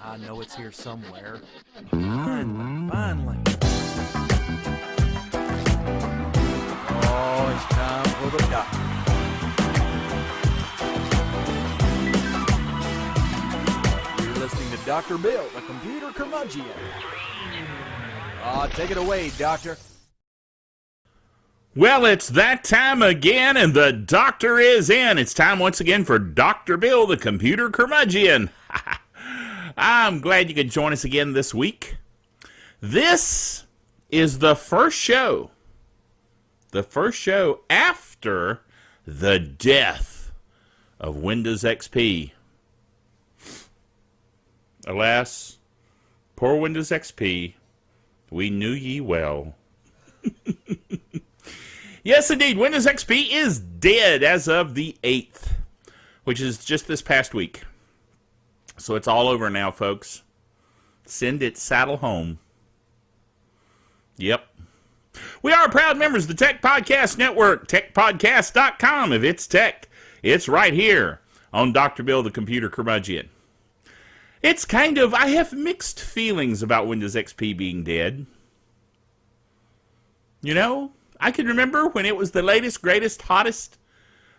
I know it's here somewhere. Finally. Oh, it's time for the doctor. You're listening to Dr. Bill, the computer curmudgeon. Take it away, Doctor. Well, it's that time again, and the doctor is in. It's time once again for Dr. Bill, the computer curmudgeon. I'm glad you could join us again this week. This is the first show after the death of Windows XP. Alas, poor Windows XP, we knew ye well. Yes, indeed, Windows XP is dead as of the 8th, which is just this past week. So it's all over now, folks. Send its saddle home. Yep. We are proud members of the Tech Podcast Network, techpodcast.com. If it's tech, it's right here on Dr. Bill, the computer curmudgeon. It's kind of, I have mixed feelings about Windows XP being dead. You know, I can remember when it was the latest, greatest, hottest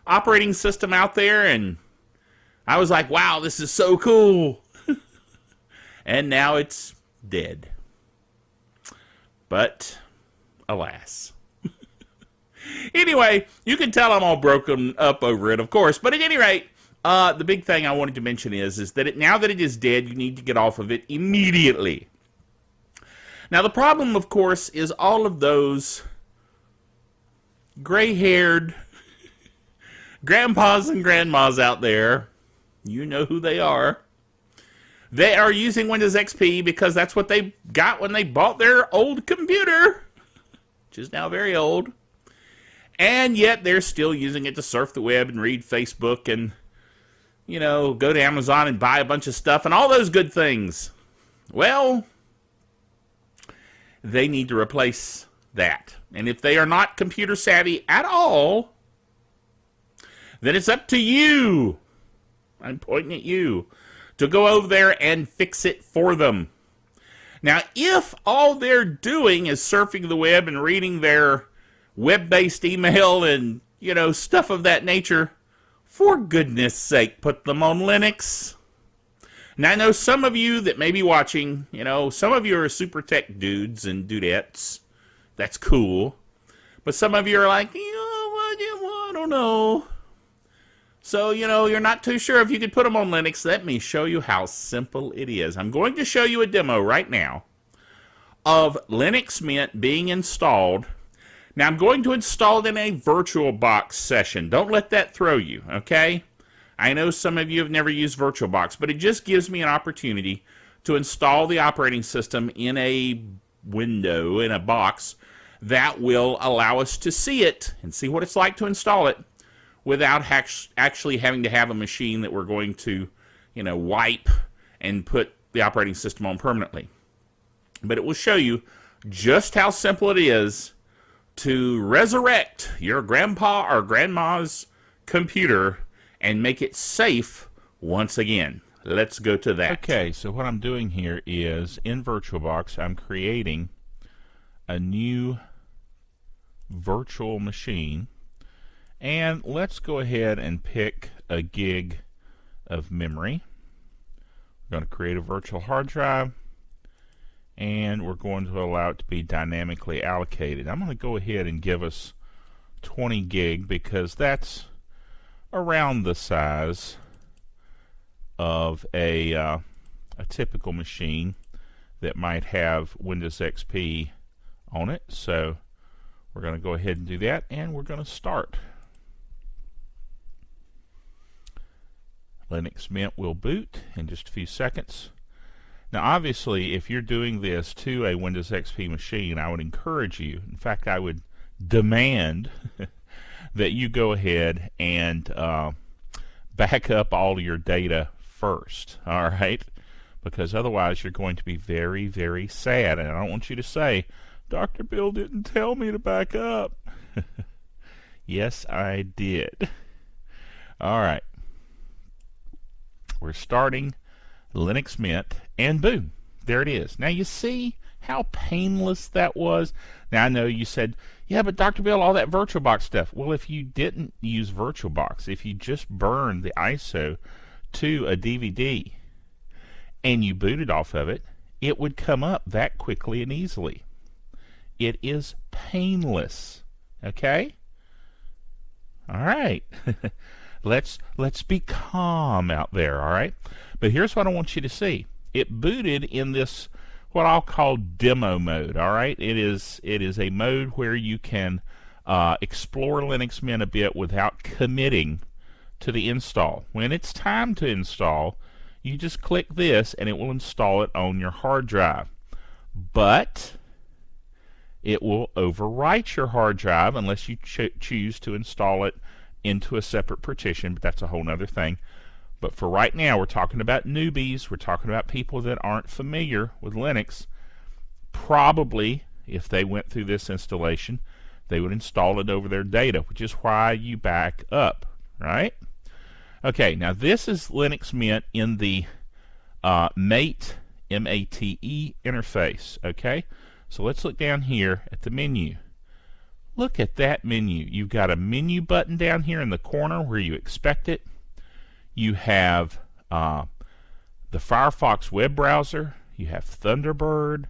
operating system out there, and I was like, wow, this is so cool. And now it's dead. But, alas. Anyway, you can tell I'm all broken up over it, of course. But at any rate, the big thing I wanted to mention is that now that it is dead, you need to get off of it immediately. Now, the problem, of course, is all of those gray-haired grandpas and grandmas out there, you know who they are. They are using Windows XP because that's what they got when they bought their old computer, which is now very old. And yet they're still using it to surf the web and read Facebook and, you know, go to Amazon and buy a bunch of stuff and all those good things. Well, they need to replace that. And if they are not computer savvy at all, then it's up to you. I'm pointing at you to go over there and fix it for them. Now, if all they're doing is surfing the web and reading their web-based email and, you know, stuff of that nature, for goodness sake, put them on Linux. Now, I know some of you that may be watching, you know, some of you are super tech dudes and dudettes. That's cool. But some of you are like, I don't know. So, you know, you're not too sure if you could put them on Linux. Let me show you how simple it is. I'm going to show you a demo right now of Linux Mint being installed. Now, I'm going to install it in a VirtualBox session. Don't let that throw you, okay? I know some of you have never used VirtualBox, but it just gives me an opportunity to install the operating system in a window, in a box, that will allow us to see it and see what it's like to install it without actually having to have a machine that we're going to, you know, wipe and put the operating system on permanently. But it will show you just how simple it is to resurrect your grandpa or grandma's computer and make it safe once again. Let's go to that. Okay, so what I'm doing here is in VirtualBox, I'm creating a new virtual machine. And let's go ahead and pick a gig of memory. We're going to create a virtual hard drive, and we're going to allow it to be dynamically allocated. I'm going to go ahead and give us 20 gig because that's around the size of a typical machine that might have Windows XP on it. So we're going to go ahead and do that, and we're going to start. Linux Mint will boot in just a few seconds. Now, obviously, if you're doing this to a Windows XP machine, I would encourage you, in fact, I would demand that you go ahead and back up all your data first, all right? Because otherwise you're going to be very, very sad. And I don't want you to say, Dr. Bill didn't tell me to back up. Yes, I did. All right. we're starting Linux Mint, and boom, there it is. Now you see how painless that was? Now I know you said, yeah, but Dr. Bill, all that VirtualBox stuff. Well, if you didn't use VirtualBox, if you just burned the ISO to a DVD and you booted off of it, it would come up that quickly and easily. It is painless. Okay? All right. Let's be calm out there, all right? But here's what I want you to see. It booted in this what I'll call demo mode, all right? It is a mode where you can explore Linux Mint a bit without committing to the install. When it's time to install, you just click this and it will install it on your hard drive. But it will overwrite your hard drive unless you choose to install it into a separate partition, but that's a whole other thing. But for right now, we're talking about newbies. We're talking about people that aren't familiar with Linux. Probably, if they went through this installation, they would install it over their data, which is why you back up, right? Okay, now this is Linux Mint in the Mate, M-A-T-E interface, okay? So let's look down here at the menu. Look at that menu. You've got a menu button down here in the corner where you expect it. You have the Firefox web browser. You have Thunderbird.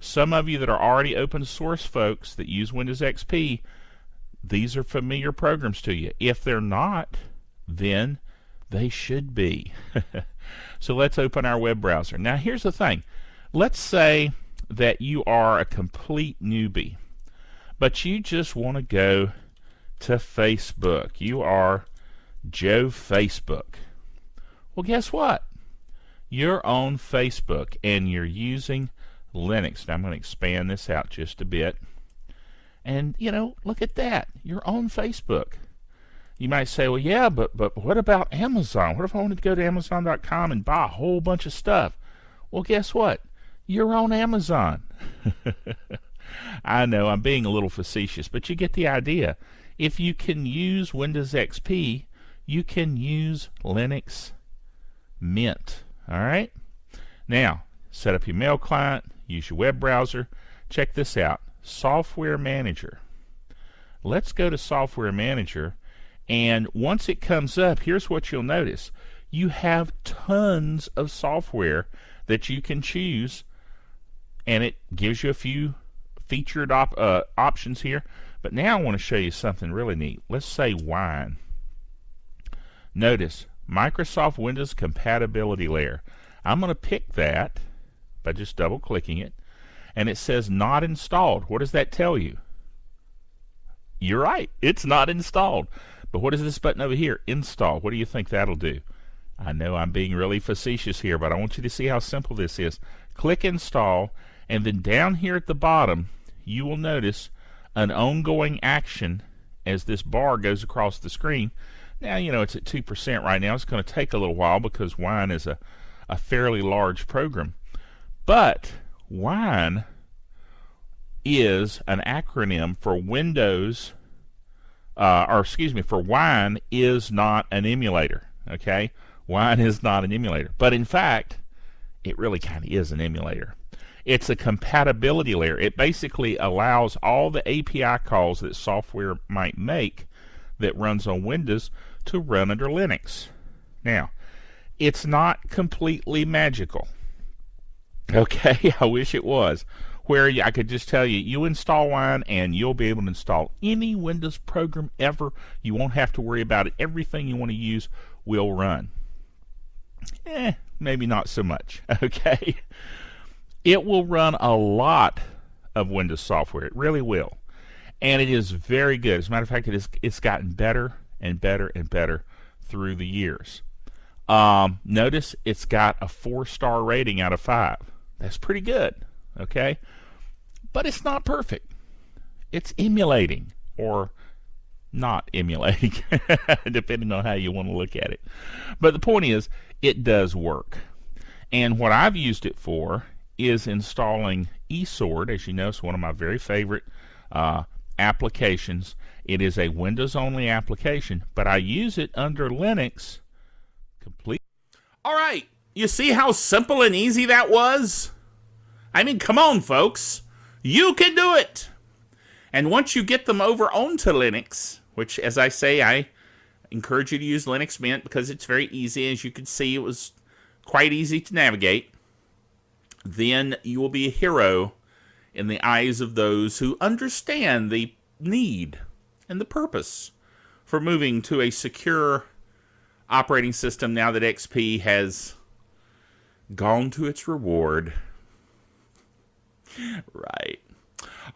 Some of you that are already open source folks that use Windows XP, these are familiar programs to you. If they're not, then they should be. So let's open our web browser. Now here's the thing. Let's say that you are a complete newbie, but you just want to go to Facebook. You are Joe Facebook. Well, guess what? You're on Facebook and you're using Linux. Now I'm going to expand this out just a bit. And, you know, look at that. You're on Facebook. You might say, well, yeah, but what about Amazon? What if I wanted to go to Amazon.com and buy a whole bunch of stuff? Well, guess what? You're on Amazon. I know I'm being a little facetious, but you get the idea. If you can use Windows XP, you can use Linux Mint. All right? Now, set up your mail client, use your web browser. Check this out. Software Manager. Let's go to Software Manager, and once it comes up, here's what you'll notice. You have tons of software that you can choose, and it gives you a few featured options here. But now I want to show you something really neat. Let's say Wine. Notice Microsoft Windows Compatibility Layer. I'm going to pick that by just double clicking it, and it says not installed. What does that tell you? You're right, it's not installed. But what is this button over here? Install. What do you think that'll do? I know I'm being really facetious here, but I want you to see how simple this is. Click install, and then down here at the bottom you will notice an ongoing action as this bar goes across the screen. Now, you know, it's at 2% right now. It's going to take a little while because Wine is a fairly large program. But Wine is an acronym for Windows, for Wine is not an emulator. Okay? Wine is not an emulator. But in fact, it really kind of is an emulator. It's a compatibility layer. It basically allows all the API calls that software might make that runs on Windows to run under Linux. Now, it's not completely magical. Okay, I wish it was. Where I could just tell you, you install Wine and you'll be able to install any Windows program ever. You won't have to worry about it. Everything you want to use will run. Maybe not so much. Okay. It will run a lot of Windows software. It really will. And it is very good. As a matter of fact, it's gotten better and better and better through the years. Notice it's got a 4-star rating out of 5. That's pretty good. Okay? But it's not perfect. It's emulating or not emulating, depending on how you want to look at it. But the point is, it does work. And what I've used it for is installing eSword. As you know, it's one of my very favorite applications. It is a Windows-only application, but I use it under Linux completely. All right. You see how simple and easy that was? I mean, come on, folks. You can do it. And once you get them over onto Linux, which, as I say, I encourage you to use Linux Mint because it's very easy. As you can see, it was quite easy to navigate. Then you will be a hero in the eyes of those who understand the need and the purpose for moving to a secure operating system now that XP has gone to its reward. Right.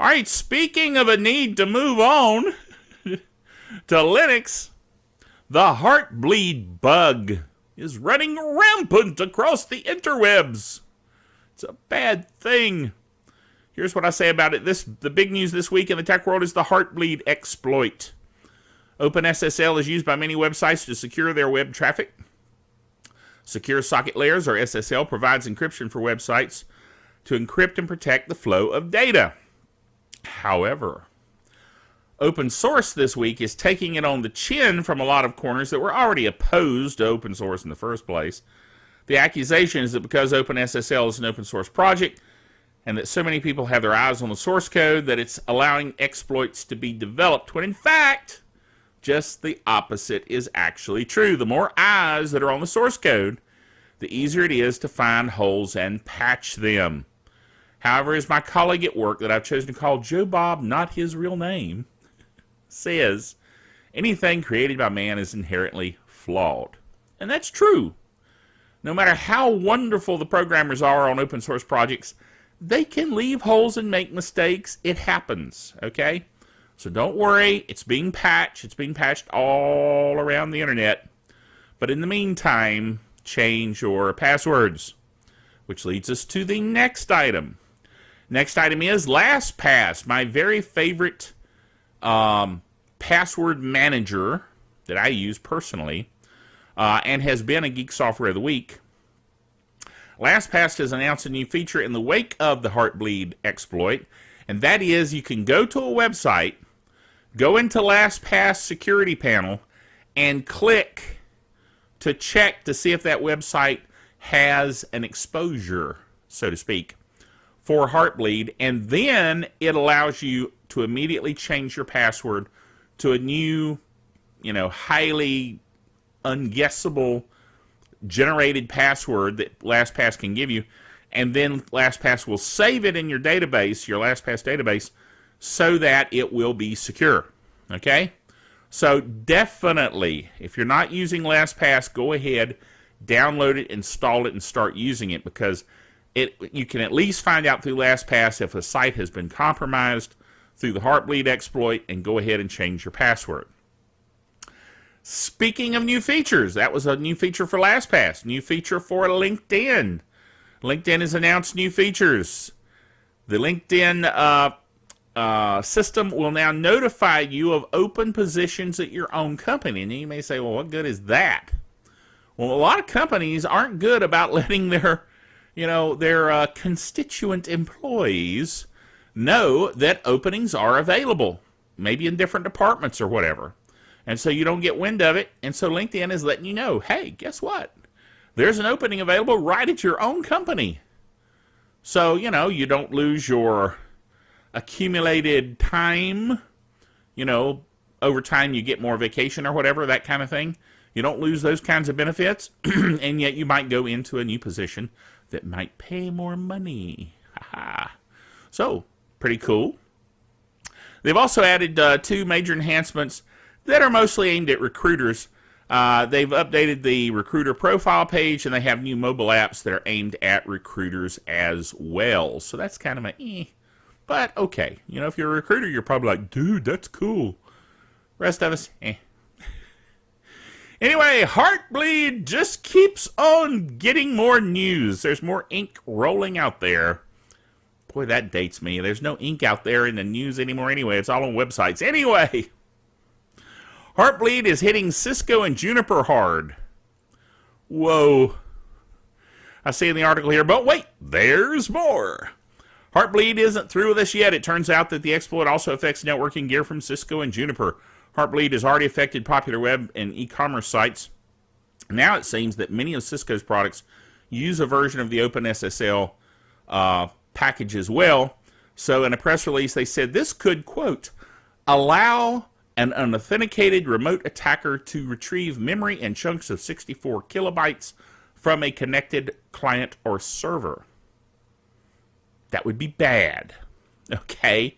All right, speaking of a need to move on to Linux, the Heartbleed bug is running rampant across the interwebs. It's a bad thing. Here's what I say about it. The big news this week in the tech world is the Heartbleed exploit. OpenSSL is used by many websites to secure their web traffic. Secure Socket Layers, or SSL, provides encryption for websites to encrypt and protect the flow of data. However, open source this week is taking it on the chin from a lot of corners that were already opposed to open source in the first place. The accusation is that because OpenSSL is an open source project and that so many people have their eyes on the source code that it's allowing exploits to be developed, when in fact, just the opposite is actually true. The more eyes that are on the source code, the easier it is to find holes and patch them. However, as my colleague at work that I've chosen to call Joe Bob, not his real name, says, anything created by man is inherently flawed. And that's true. No matter how wonderful the programmers are on open source projects, they can leave holes and make mistakes. It happens, okay? So don't worry, it's being patched. It's being patched all around the internet. But in the meantime, change your passwords. Which leads us to the next item. Next item is LastPass, my very favorite password manager that I use personally, and has been a Geek Software of the Week. LastPass has announced a new feature in the wake of the Heartbleed exploit, and that is you can go to a website, go into LastPass security panel, and click to check to see if that website has an exposure, so to speak, for Heartbleed, and then it allows you to immediately change your password to a new, highly unguessable generated password that LastPass can give you, and then LastPass will save it in your database, your LastPass database, so that it will be secure. Okay? So definitely, if you're not using LastPass, go ahead, download it, install it, and start using it, because you can at least find out through LastPass if a site has been compromised through the Heartbleed exploit, and go ahead and change your password. Speaking of new features, that was a new feature for LastPass. New feature for LinkedIn. LinkedIn has announced new features. The LinkedIn system will now notify you of open positions at your own company. And you may say, well, what good is that? Well, a lot of companies aren't good about letting their constituent employees know that openings are available, maybe in different departments or whatever. And so you don't get wind of it. And so LinkedIn is letting you know, hey, guess what? There's an opening available right at your own company. So, you don't lose your accumulated time. Over time you get more vacation or whatever, that kind of thing. You don't lose those kinds of benefits. And yet you might go into a new position that might pay more money. So, pretty cool. They've also added 2 major enhancements that are mostly aimed at recruiters. They've updated the recruiter profile page, and they have new mobile apps that are aimed at recruiters as well. So that's kind of but okay. If you're a recruiter, you're probably like, dude, that's cool. Rest of us, Anyway, Heartbleed just keeps on getting more news. There's more ink rolling out there. Boy, that dates me. There's no ink out there in the news anymore anyway. It's all on websites. Anyway, Heartbleed is hitting Cisco and Juniper hard. Whoa. I see in the article here, but wait, there's more. Heartbleed isn't through with us yet. It turns out that the exploit also affects networking gear from Cisco and Juniper. Heartbleed has already affected popular web and e-commerce sites Now it seems that many of Cisco's products use a version of the OpenSSL package as well. So in a press release, they said this could, quote, allow an unauthenticated remote attacker to retrieve memory and chunks of 64 kilobytes from a connected client or server. That would be bad. Okay.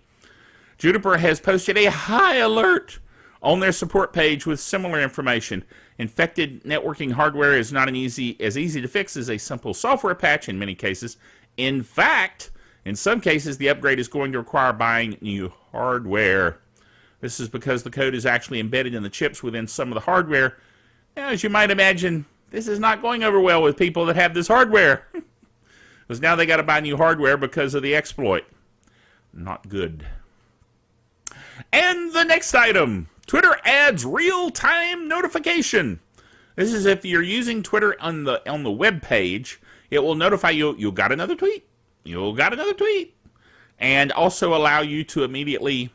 Juniper has posted a high alert on their support page with similar information. Infected networking hardware is not as easy to fix as a simple software patch in many cases. In fact, in some cases, the upgrade is going to require buying new hardware. This is because the code is actually embedded in the chips within some of the hardware. Now, as you might imagine, this is not going over well with people that have this hardware. Because now they got to buy new hardware because of the exploit. Not good. And the next item, Twitter adds real-time notification. This is if you're using Twitter on the web page, it will notify you got another tweet. You got another tweet. And also allow you to immediately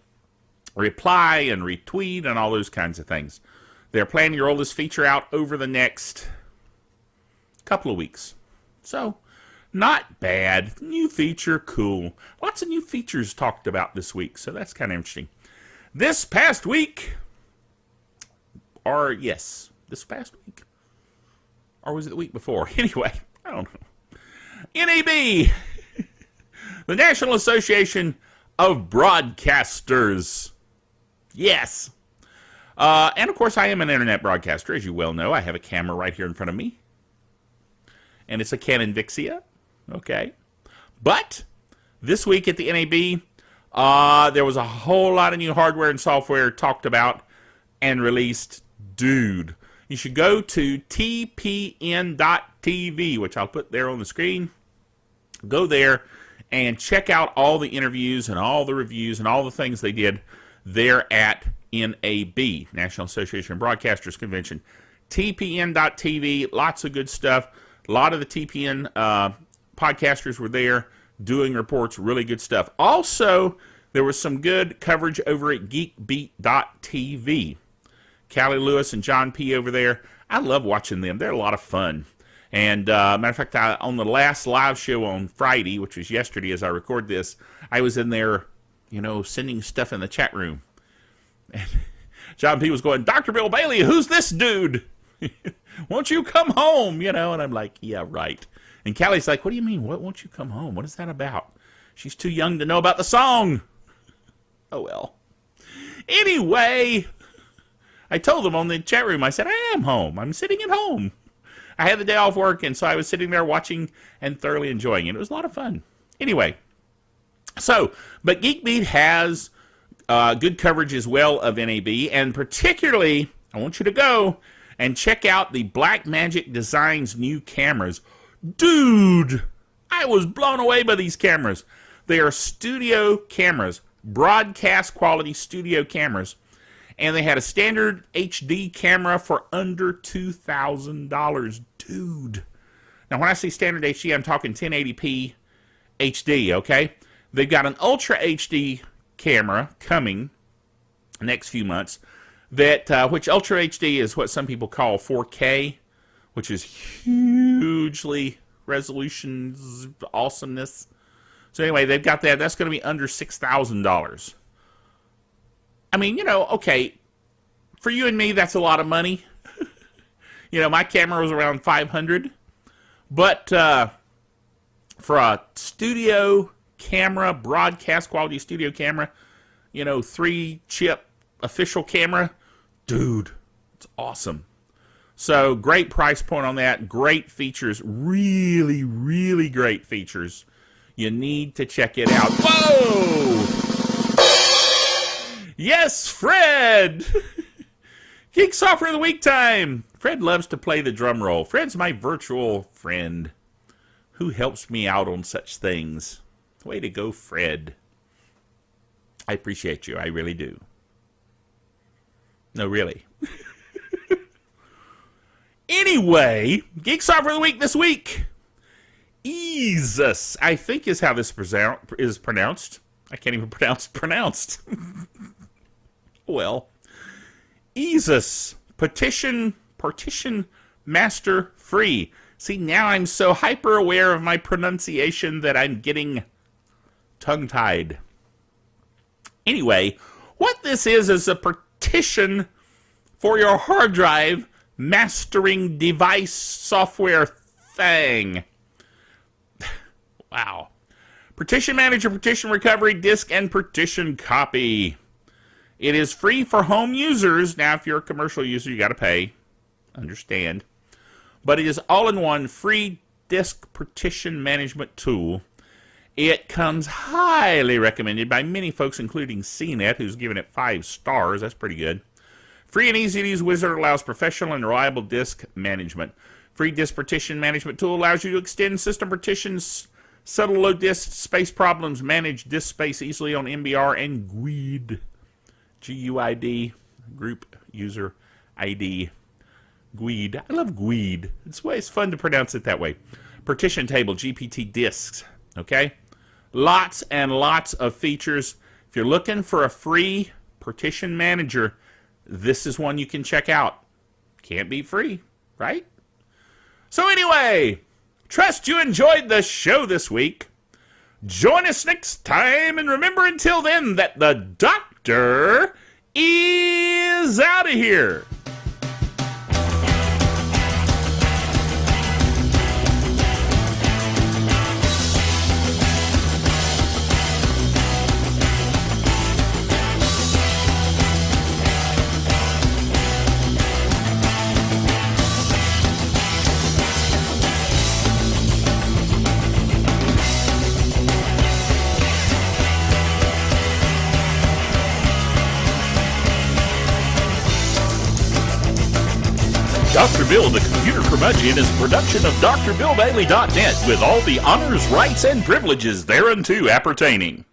reply and retweet and all those kinds of things. They're planning to roll this feature out over the next couple of weeks. So, not bad. New feature, cool. Lots of new features talked about this week, so that's kind of interesting. This past week, this past week, or was it the week before? Anyway, I don't know. NAB, the National Association of Broadcasters. Yes. And of course, I am an internet broadcaster, as you well know. I have a camera right here in front of me. And it's a Canon Vixia. Okay. But this week at the NAB, there was a whole lot of new hardware and software talked about and released. Dude, you should go to tpn.tv, which I'll put there on the screen. Go there and check out all the interviews and all the reviews and all the things they did there at NAB, National Association of Broadcasters Convention. tpn.tv, lots of good stuff. A lot of the TPN podcasters were there doing reports, really good stuff. Also, there was some good coverage over at geekbeat.tv. Callie Lewis and John P. over there. I love watching them. They're a lot of fun. And matter of fact, on the last live show on Friday, which was yesterday as I record this, I was in there, sending stuff in the chat room. And John P. was going, Dr. Bill Bailey, who's this dude? Won't you come home? And I'm like, yeah, right. And Callie's like, what do you mean? What won't you come home? What is that about? She's too young to know about the song. Oh, well. Anyway, I told them on the chat room, I said, I am home. I'm sitting at home. I had the day off work, and so I was sitting there watching and thoroughly enjoying it. It was a lot of fun. Anyway, but GeekBeat has good coverage as well of NAB, and particularly, I want you to go and check out the Blackmagic Designs new cameras. Dude, I was blown away by these cameras. They are studio cameras, broadcast quality studio cameras. And they had a standard HD camera for under $2,000. Dude. Now, when I say standard HD, I'm talking 1080p HD, okay? They've got an Ultra HD camera coming next few months, which Ultra HD is what some people call 4K, which is hugely resolution awesomeness. So anyway, they've got that. That's going to be under $6,000. I mean, okay, for you and me, that's a lot of money. My camera was around $500. But for a studio camera, broadcast quality studio camera, 3-chip official camera, dude, it's awesome. So great price point on that. Great features. Really, really great features. You need to check it out. Whoa! Yes, Fred! Geek Software of the Week time. Fred loves to play the drum roll. Fred's my virtual friend who helps me out on such things. Way to go, Fred. I appreciate you. I really do. No, really. Anyway, Geek Software of the Week this week. EASUS, I think is how this is pronounced. I can't even pronounce pronounced. Well, EASUS, Partition Master Free. See, now I'm so hyper aware of my pronunciation that I'm getting tongue-tied. Anyway, what this is a partition for your hard drive mastering device software thing. Wow. Partition Manager, Partition Recovery, Disk, and Partition Copy. It is free for home users. Now, if you're a commercial user, you got to pay. Understand. But it is all-in-one free disk partition management tool. It comes highly recommended by many folks, including CNET, who's given it 5 stars. That's pretty good. Free and easy to use wizard allows professional and reliable disk management. Free disk partition management tool allows you to extend system partitions, settle low disk space problems, manage disk space easily on MBR and GUID. GUID, Group User ID. GUID. I love GUID. It's fun to pronounce it that way. Partition table, GPT disks. Okay? Lots and lots of features. If you're looking for a free partition manager, this is one you can check out. Can't be free, right? So anyway, trust you enjoyed the show this week. Join us next time, and remember until then that the doctor is out of here. Dr. Bill, the Computer Curmudgeon, is a production of DrBillBailey.net with all the honors, rights, and privileges thereunto appertaining.